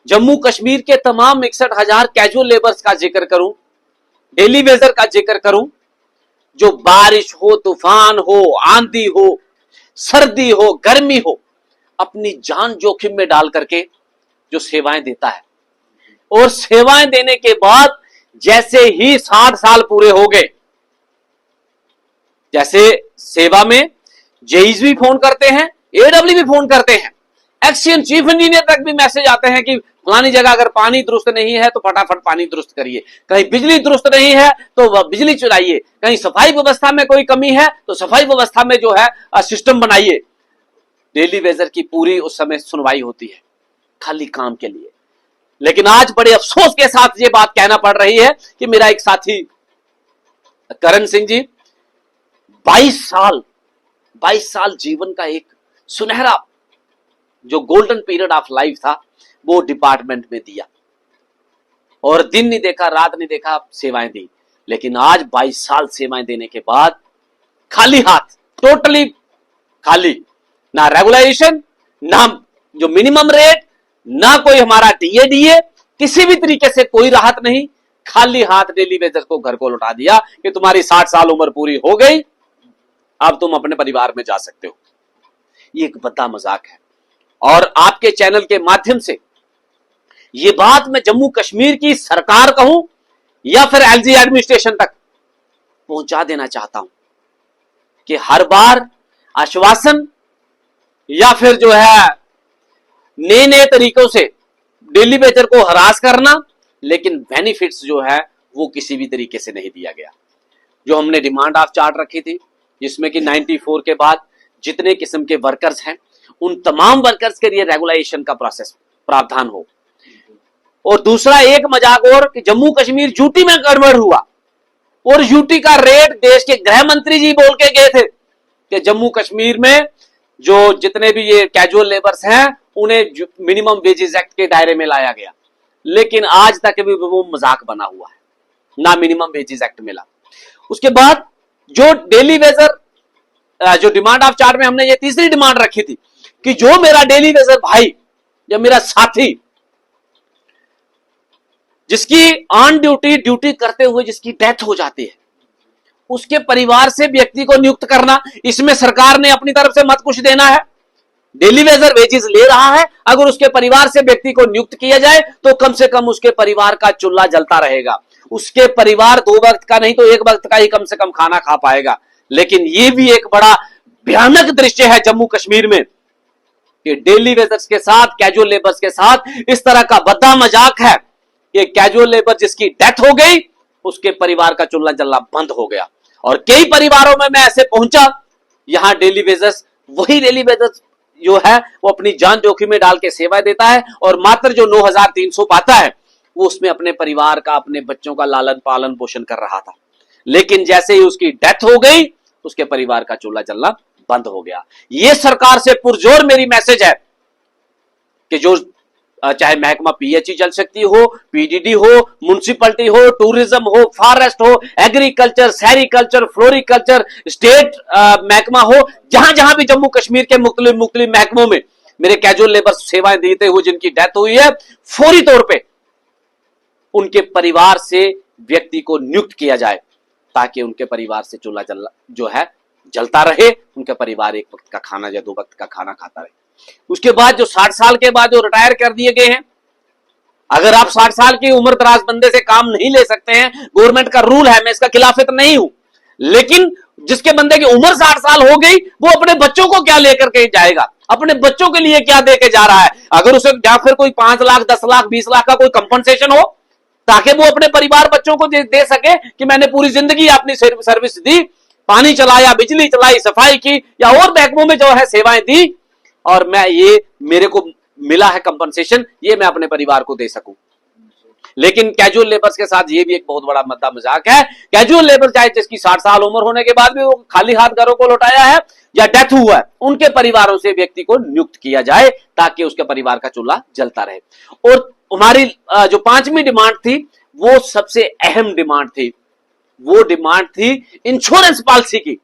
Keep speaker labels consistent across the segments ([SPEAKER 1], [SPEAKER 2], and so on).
[SPEAKER 1] जम्मू कश्मीर के तमाम 61,000 casual labours का जिक्र करूं, डेली वेजर का जिक्र करूं, जो बारिश हो, तूफान हो, आंधी हो, सर्दी हो, गर्मी हो, अपनी जान जोखिम में डाल करके जो सेवाएं देता है, और सेवाएं देने के बाद जैसे ही 60 साल पूरे हो गए, जैसे सेवा में जेईज भी फोन करते हैं, एडब्ल्यू भी फोन करते हैं, एक्शन चीफ इंजीनियर तक भी मैसेज आते हैं कि फलानी जगह अगर पानी दुरुस्त नहीं है तो फटाफट पानी दुरुस्त करिए, कहीं बिजली दुरुस्त नहीं है तो बिजली चलाइए, कहीं सफाई व्यवस्था में कोई कमी है तो सफाई व्यवस्था में जो है सिस्टम बनाइए। डेली वेजर की पूरी उस समय सुनवाई होती है खाली काम के लिए। लेकिन आज बड़े अफसोस के साथ ये बात कहना पड़ रही है कि मेरा एक साथी करण सिंह जी 22 साल जीवन का एक सुनहरा जो गोल्डन पीरियड ऑफ लाइफ था वो डिपार्टमेंट में दिया, और दिन नहीं देखा, रात नहीं देखा, सेवाएं दी। लेकिन आज 22 साल सेवाएं देने के बाद खाली हाथ, टोटली खाली, ना रेगुलेशन, ना जो मिनिमम रेट, ना कोई हमारा टीएडीए, किसी भी तरीके से कोई राहत नहीं, खाली हाथ डेली वेजर को घर को लौटा दिया कि तुम्हारी 60 साल उम्र पूरी हो गई, अब तुम अपने परिवार में जा सकते हो। ये एक बड़ा मजाक है, और आपके चैनल के माध्यम से ये बात मैं जम्मू कश्मीर की सरकार कहूं या फिर एलजी एडमिनिस्ट्रेशन तक पहुंचा देना चाहता हूं कि हर बार आश्वासन या फिर जो है नए नए तरीकों से डेली वेजर को हरास करना, लेकिन बेनिफिट्स जो है वो किसी भी तरीके से नहीं दिया गया। जो हमने डिमांड ऑफ चार्ट रखी थी, जिसमें कि 94 के बाद जितने किस्म के वर्कर्स हैं उन तमाम वर्कर्स के लिए रेगुलेशन का प्रोसेस प्रावधान हो। और दूसरा एक मजाक और कि जम्मू कश्मीर यूटी में कन्वर्ट हुआ, और यूटी का रेट देश के गृह मंत्री जी बोल के गए थे कि जम्मू कश्मीर में जो जितने भी ये कैजुअल लेबर्स हैं उन्हें मिनिमम वेजेस एक्ट के दायरे में लाया गया। लेकिन आज तक भी वो मजाक बना हुआ है, ना मिनिमम वेजेस एक्ट मिला। उसके बाद जो डेली वेजर जो डिमांड ऑफ चार्ट में हमने ये तीसरी डिमांड रखी थी कि जो मेरा डेली वेजर भाई, जो मेरा साथी, जिसकी ऑन ड्यूटी करते हुए जिसकी डेथ हो जाती है, उसके परिवार से व्यक्ति को नियुक्त करना। इसमें सरकार ने अपनी तरफ से मत कुछ देना है, डेली वेजर वेजेस ले रहा है, अगर उसके परिवार से व्यक्ति को नियुक्त किया जाए तो कम से कम उसके परिवार का चूल्हा जलता रहेगा, उसके परिवार 2 वक्त का नहीं तो 1 वक्त का ही कम से कम खाना खा पाएगा। लेकिन यह भी एक बड़ा भयानक दृश्य है जम्मू कश्मीर में कि डेली वेजर्स के साथ, कैजुअल लेबर्स के साथ इस तरह का बद्दा मजाक है कि कैजुअल लेबर जिसकी डेथ हो गई उसके परिवार का चूल्हा जलना बंद हो गया। और कई परिवारों में मैं ऐसे पहुंचा, यहां डेली वेजर्स, वही डेली वेजर्स जो है वो अपनी जान जोखिम में डाल के सेवाएं देता है, और मात्र जो 9,300 पाता है वो उसमें अपने परिवार का, अपने बच्चों का लालन पालन पोषण कर रहा था। लेकिन जैसे ही उसकी डेथ हो गई उसके परिवार का चूल्हा जलना बंद हो गया। ये सरकार से पुरजोर मेरी मैसेज है कि जो चाहे महकमा पीएचई जल शक्ति हो, पीडीडी हो, म्युनिसिपैलिटी हो, टूरिज्म हो, फॉरेस्ट हो, एग्रीकल्चर, सेरिकल्चर, फ्लोरिकल्चर, स्टेट महकमा हो, जहां जहां भी जम्मू कश्मीर के मुख्तलिफ महकमों में मेरे कैजुअल लेबर सेवाएं देते हुए जिनकी डेथ हुई है, फौरी तौर पे उनके परिवार से व्यक्ति को नियुक्त किया जाए ताकि उनके परिवार से चूल्हा जो है जलता रहे, उनका परिवार 1 वक्त का खाना या 2 वक्त का खाना खाता रहे। उसके बाद जो 60 साल के बाद जो रिटायर कर दिए गए हैं, अगर आप 60 साल की उम्र दराज बंदे से काम नहीं ले सकते हैं, गवर्नमेंट का रूल है, मैं इसका खिलाफत नहीं हूं, लेकिन जिसके बंदे की उम्र 60 साल हो गई वो अपने बच्चों को क्या लेकर के जाएगा, अपने बच्चों के लिए क्या दे के जा रहा है? अगर उसे या फिर कोई 5 लाख, 10 लाख, 20 लाख का कोई कंपनसेशन हो ताकि वो अपने परिवार बच्चों को दे सके कि मैंने पूरी जिंदगी अपनी सर्विस दी, पानी चलाया, बिजली चलाई, सफाई की या और महकमों में जो है सेवाएं दी, और मैं ये मेरे को मिला है कंपनसेशन, ये मैं अपने परिवार को दे सकूं। लेकिन कैजुअल लेबर्स के साथ ये भी एक बहुत बड़ा मद्दा मजाक है। कैजुअल लेबर चाहे जिसकी 60 साल उम्र होने के बाद भी वो खाली हाथ घरों को लौटाया है या डेथ हुआ है, उनके परिवारों से व्यक्ति को नियुक्त किया जाए ताकि उसके परिवार का चूल्हा जलता रहे। और हमारी जो 5वीं डिमांड थी वो सबसे अहम डिमांड थी, वो डिमांड थी इंश्योरेंस पॉलिसी की,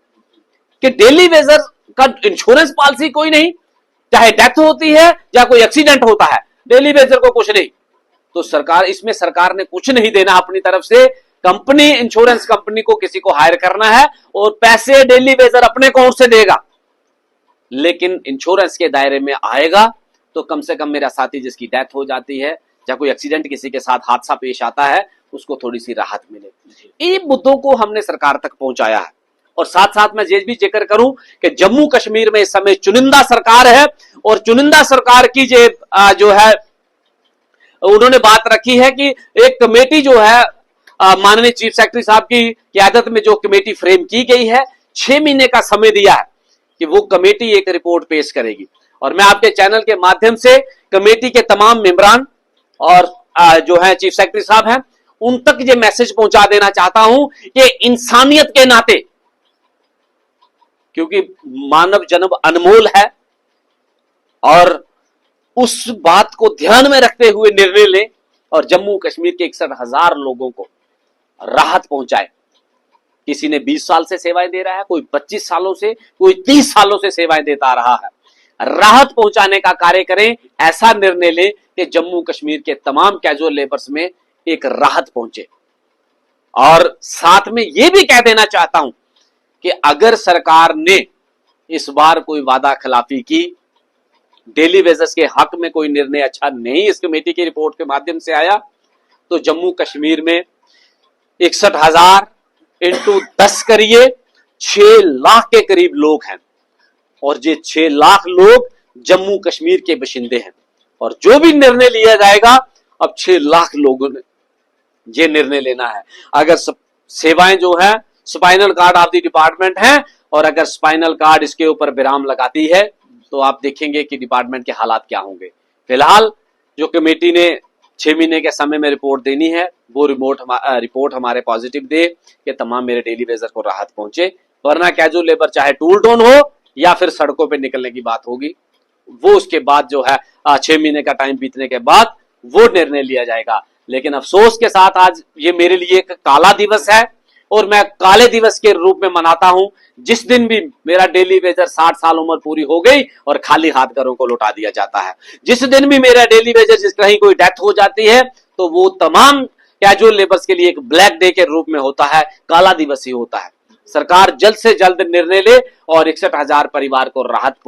[SPEAKER 1] कि डेली वेजर का इंश्योरेंस पॉलिसी कोई नहीं, चाहे डेथ होती है या कोई एक्सीडेंट होता है, डेली वेजर को कुछ नहीं। तो सरकार, इसमें सरकार ने कुछ नहीं देना अपनी तरफ से, कंपनी, इंश्योरेंस कंपनी को किसी को हायर करना है और पैसे डेली वेजर अपने अकाउंट से देगा। लेकिन इंश्योरेंस के दायरे में आएगा तो कम से कम मेरा साथी जिसकी डेथ हो जाती है या कोई एक्सीडेंट, किसी के साथ हादसा पेश आता है, उसको थोड़ी सी राहत मिले। इन मुद्दों को हमने सरकार तक पहुंचाया है। और साथ साथ मैं ये भी जिक्र करूं कि जम्मू कश्मीर में इस समय चुनिंदा सरकार है और चुनिंदा सरकार की जो है उन्होंने बात रखी है कि एक कमेटी जो है माननीय चीफ सेक्रेटरी साहब की क़यादत में जो कमेटी फ्रेम की गई है, 6 महीने का समय दिया है कि वो कमेटी एक रिपोर्ट पेश करेगी। और मैं आपके चैनल के माध्यम से कमेटी के तमाम मेंबरान और जो है चीफ सेक्रेटरी साहब हैं, उन तक ये मैसेज पहुंचा देना चाहता हूं कि इंसानियत के नाते, क्योंकि मानव जन्म अनमोल है, और उस बात को ध्यान में रखते हुए निर्णय लें और जम्मू कश्मीर के 61,000 लोगों को राहत पहुंचाए। किसी ने 20 साल से सेवाएं दे रहा है, कोई 25 सालों से, कोई 30 सालों से सेवाएं देता रहा है। राहत पहुंचाने का कार्य करें, ऐसा निर्णय लें कि जम्मू कश्मीर के तमाम कैजुअल लेबर्स में एक राहत पहुंचे। और साथ में यह भी कह देना चाहता हूं कि अगर सरकार ने इस बार कोई वादा खिलाफी की, डेली वेजर्स के हक में कोई निर्णय अच्छा नहीं इस कमेटी की रिपोर्ट के माध्यम से आया, तो जम्मू कश्मीर में 61,000 इंटू 10 करिए, 6 लाख के करीब लोग हैं और ये 6 लाख लोग जम्मू कश्मीर के बशिंदे हैं। और जो भी निर्णय लिया जाएगा, अब 6 लाख लोगों ने ये निर्णय लेना है। अगर सेवाएं जो है spinal cord of the department है, और अगर स्पाइनल कार्ड इसके ऊपर विराम लगाती है, तो आप देखेंगे कि डिपार्टमेंट के हालात क्या होंगे। फिलहाल जो कमेटी ने 6 महीने के समय में रिपोर्ट देनी है, वो रिपोर्ट हमारे पॉजिटिव दे कि तमाम मेरे डेली वेजर को राहत पहुंचे, वरना कैजुअल लेबर चाहे टूल टोन हो या फिर सड़कों पे निकलने की बात होगी, वो उसके बाद जो है 6 महीने का टाइम बीतने के बाद वो निर्णय लिया जाएगा। लेकिन अफसोस के साथ आज ये मेरे लिए एक काला दिवस है और मैं काले दिवस के रूप में मनाता हूं जिस दिन भी मेरा डेली वेजर 60 साल उम्र पूरी हो गई और खाली हाथ घरों को लौटा दिया जाता है। जिस दिन भी मेरा डेली वेजर जिस कहीं कोई डेथ हो जाती है, तो वो तमाम कैजुअल लेबर्स के लिए एक ब्लैक डे के रूप में होता है, काला दिवस ही होता है। सरकार जल्द से जल्द निर्णय ले और 61,000 परिवार को राहत पहुंचे।